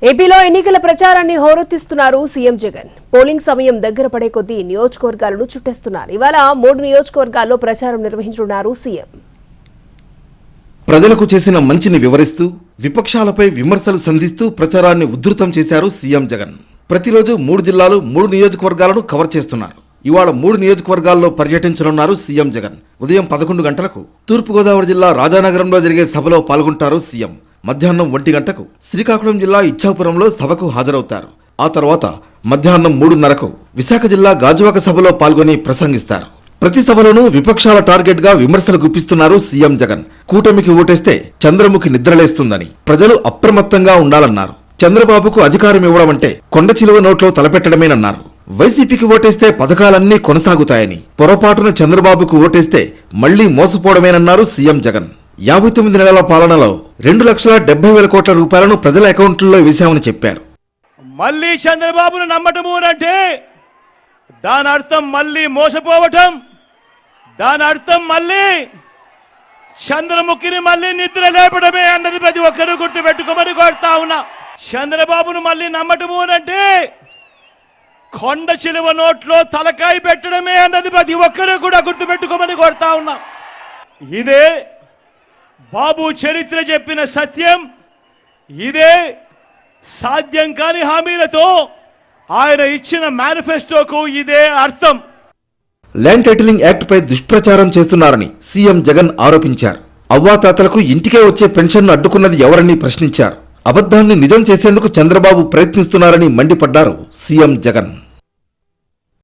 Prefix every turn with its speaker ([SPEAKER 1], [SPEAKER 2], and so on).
[SPEAKER 1] ఏపీలో ఎన్నికల ప్రచారాన్ని హోరెత్తిస్తున్నారు సీఎం జగన్. పోలింగ్ సమయం దగ్గర పడే కొద్దీ నియోజకవర్గాలను చుట్టేస్తున్నారు. ఇవాళ 3 నియోజకవర్గాల్లో ప్రచారం నిర్వహించనున్నారు సీఎం.
[SPEAKER 2] ప్రజలకు చేసిన మంచిని వివరిస్తూ విపక్షాలపై విమర్శలు సంధిస్తూ ప్రచారాన్ని ఉధృతం చేశారు సీఎం జగన్. ప్రతిరోజు 3 జిల్లాలు 3 నియోజకవర్గాలను కవర్ చేస్తున్నారు. ఇవాళ 3 నియోజకవర్గాల్లో పర్యటించనున్నారు సీఎం జగన్. ఉదయం 11 గంటలకు తూర్పుగోదావరి జిల్లా రాజానగరంలో జరిగే సభలో పాల్గొంటారు సీఎం. మధ్యాహ్నం 1 గంటకు శ్రీకాకుళం జిల్లా ఇచ్చాపురంలో సభకు హాజరవుతారు. ఆ తర్వాత మధ్యాహ్నం 3:30కు విశాఖ జిల్లా గాజువాక సభలో పాల్గొని ప్రసంగిస్తారు. ప్రతి సభలోనూ విపక్షాల టార్గెట్ గా విమర్శలు గుప్పిస్తున్నారు సీఎం జగన్. కూటమికి ఓటేస్తే చంద్రముఖి నిద్రలేస్తుందని, ప్రజలు అప్రమత్తంగా ఉండాలన్నారు. చంద్రబాబుకు అధికారం ఇవ్వడమంటే కొండ చిలువ నోట్లో తలపెట్టడమేనన్నారు. వైసీపీకి ఓటేస్తే పథకాలన్నీ కొనసాగుతాయని, పొరపాటున చంద్రబాబుకు ఓటేస్తే మళ్లీ మోసపోవడమేనన్నారు సీఎం జగన్. 59 నెలల పాలనలో 2,70,000 కోట్ల రూపాయలను ప్రజల అకౌంట్లలో వేశామని చెప్పారు.
[SPEAKER 3] మళ్లీ చంద్రబాబును నమ్మటము అంటే దాని అర్థం మళ్లీ మోసపోవటం, దాని అర్థం మళ్లీ చంద్రముఖిని మళ్లీ నిద్ర లేపడమే అన్నది ప్రతి ఒక్కరూ గుర్తుపెట్టుకోమని కోరుతా ఉన్నా. చంద్రబాబును మళ్లీ నమ్మటము అంటే కొండ చిలువ నోట్లో తలకాయ పెట్టడమే అన్నది ప్రతి ఒక్కరూ కూడా గుర్తుపెట్టుకోమని కోరుతా ఉన్నా. ఇదే బాబు చరిత్ర చెప్పిన సత్యం. ఇదే సాధ్యం కాని హామీలతో ఆయన ఇచ్చిన మేనిఫెస్టోకు ఇదే అర్థం.
[SPEAKER 2] ల్యాండ్ టైటిలింగ్ యాక్ట్ పై దుష్ప్రచారం చేస్తున్నారని సీఎం జగన్ ఆరోపించారు. అవ్వాతాతలకు ఇంటికే వచ్చే పెన్షన్ను అడ్డుకున్నది ఎవరని ప్రశ్నించారు. అబద్ధాన్ని నిజం చేసేందుకు చంద్రబాబు ప్రయత్నిస్తున్నారని మండిపడ్డారు సీఎం జగన్.